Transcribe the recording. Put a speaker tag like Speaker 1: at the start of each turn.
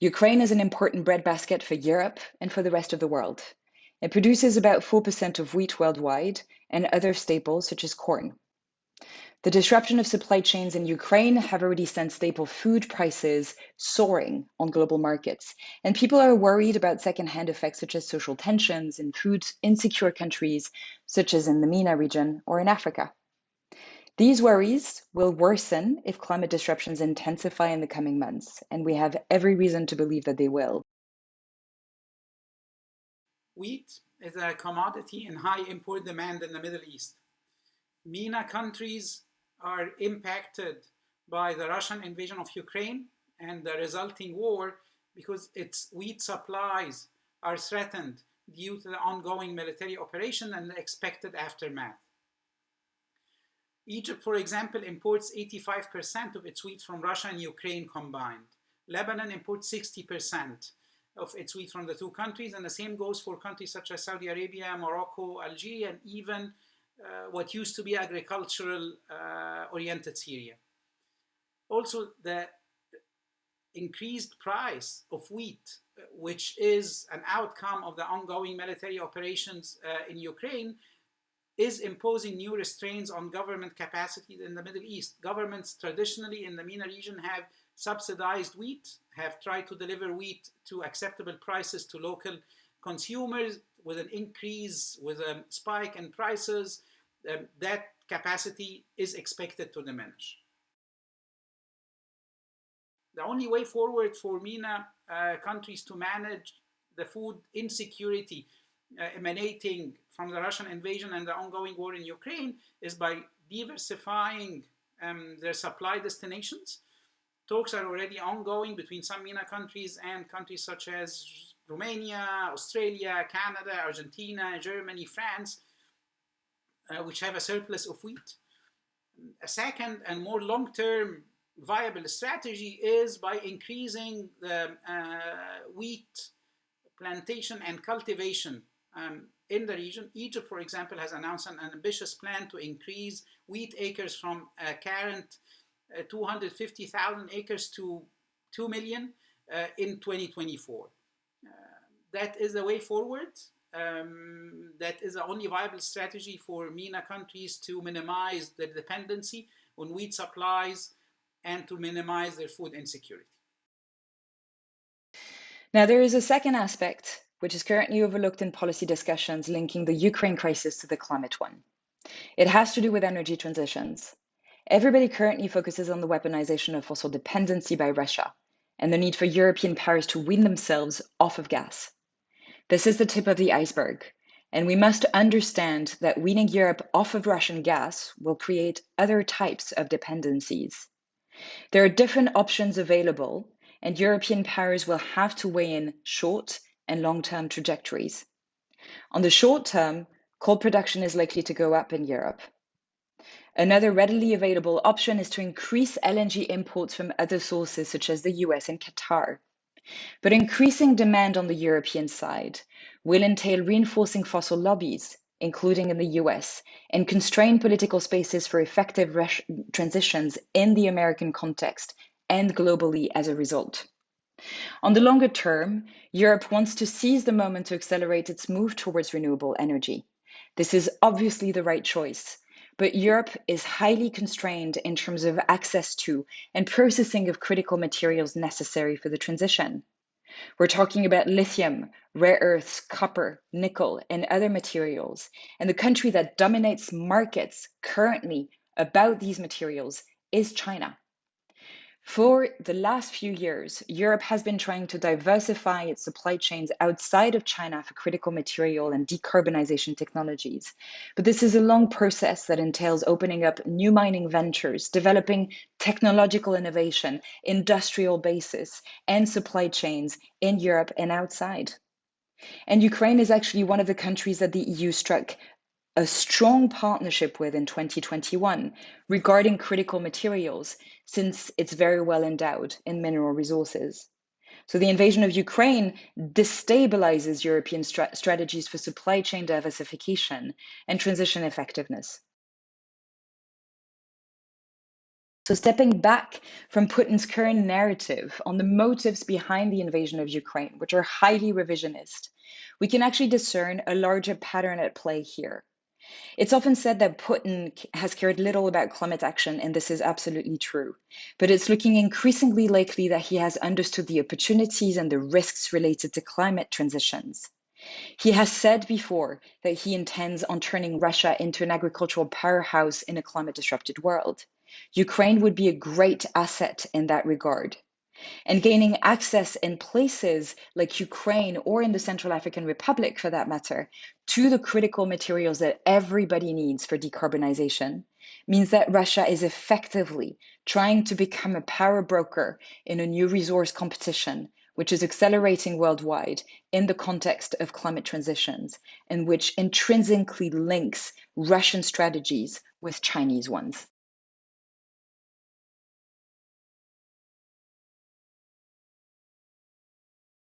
Speaker 1: Ukraine is an important breadbasket for Europe and for the rest of the world. It produces about 4% of wheat worldwide and other staples such as corn. The disruption of supply chains in Ukraine have already sent staple food prices soaring on global markets, and people are worried about secondhand effects such as social tensions in food insecure countries, such as in the MENA region or in Africa. These worries will worsen if climate disruptions intensify in the coming months, and we have every reason to believe that they will.
Speaker 2: Wheat is a commodity in high import demand in the Middle East. MENA countries are impacted by the Russian invasion of Ukraine and the resulting war because its wheat supplies are threatened due to the ongoing military operation and the expected aftermath. Egypt, for example, imports 85% of its wheat from Russia and Ukraine combined. Lebanon imports 60% of its wheat from the two countries, and the same goes for countries such as Saudi Arabia, Morocco, Algeria, and even what used to be agricultural oriented Syria. Also, the increased price of wheat, which is an outcome of the ongoing military operations in Ukraine, is imposing new restraints on government capacity in the Middle East. Governments traditionally in the MENA region have subsidized wheat, have tried to deliver wheat to acceptable prices to local consumers. With an increase, with a spike in prices, that capacity is expected to diminish. The only way forward for MENA countries to manage the food insecurity emanating from the Russian invasion and the ongoing war in Ukraine is by diversifying their supply destinations. Talks are already ongoing between some MENA countries and countries such as Romania, Australia, Canada, Argentina, Germany, France, which have a surplus of wheat. A second and more long-term viable strategy is by increasing the wheat plantation and cultivation in the region. Egypt, for example, has announced an ambitious plan to increase wheat acres from a current 250,000 acres to 2 million in 2024. That is the way forward. That is the only viable strategy for MENA countries to minimize their dependency on wheat supplies and to minimize their food insecurity.
Speaker 1: Now, there is a second aspect which is currently overlooked in policy discussions linking the Ukraine crisis to the climate one. It has to do with energy transitions. Everybody currently focuses on the weaponization of fossil dependency by Russia and the need for European powers to wean themselves off of gas. This is the tip of the iceberg, and we must understand that weaning Europe off of Russian gas will create other types of dependencies. There are different options available, and European powers will have to weigh in short and long-term trajectories. On the short term, coal production is likely to go up in Europe. Another readily available option is to increase LNG imports from other sources such as the US and Qatar. But increasing demand on the European side will entail reinforcing fossil lobbies, including in the US, and constrain political spaces for effective transitions in the American context and globally as a result. On the longer term, Europe wants to seize the moment to accelerate its move towards renewable energy. This is obviously the right choice, but Europe is highly constrained in terms of access to and processing of critical materials necessary for the transition. We're talking about lithium, rare earths, copper, nickel, and other materials. And the country that dominates markets currently about these materials is China. For the last few years, Europe has been trying to diversify its supply chains outside of China for critical material and decarbonization technologies. But this is a long process that entails opening up new mining ventures, developing technological innovation, industrial bases, and supply chains in Europe and outside. And Ukraine is actually one of the countries that the EU struck a strong partnership with in 2021 regarding critical materials, since it's very well endowed in mineral resources. So the invasion of Ukraine destabilizes European strategies for supply chain diversification and transition effectiveness. So, stepping back from Putin's current narrative on the motives behind the invasion of Ukraine, which are highly revisionist, we can actually discern a larger pattern at play here. It's often said that Putin has cared little about climate action, and this is absolutely true. But it's looking increasingly likely that he has understood the opportunities and the risks related to climate transitions. He has said before that he intends on turning Russia into an agricultural powerhouse in a climate disrupted world. Ukraine would be a great asset in that regard. And gaining access in places like Ukraine or in the Central African Republic, for that matter, to the critical materials that everybody needs for decarbonization means that Russia is effectively trying to become a power broker in a new resource competition, which is accelerating worldwide in the context of climate transitions, and which intrinsically links Russian strategies with Chinese ones.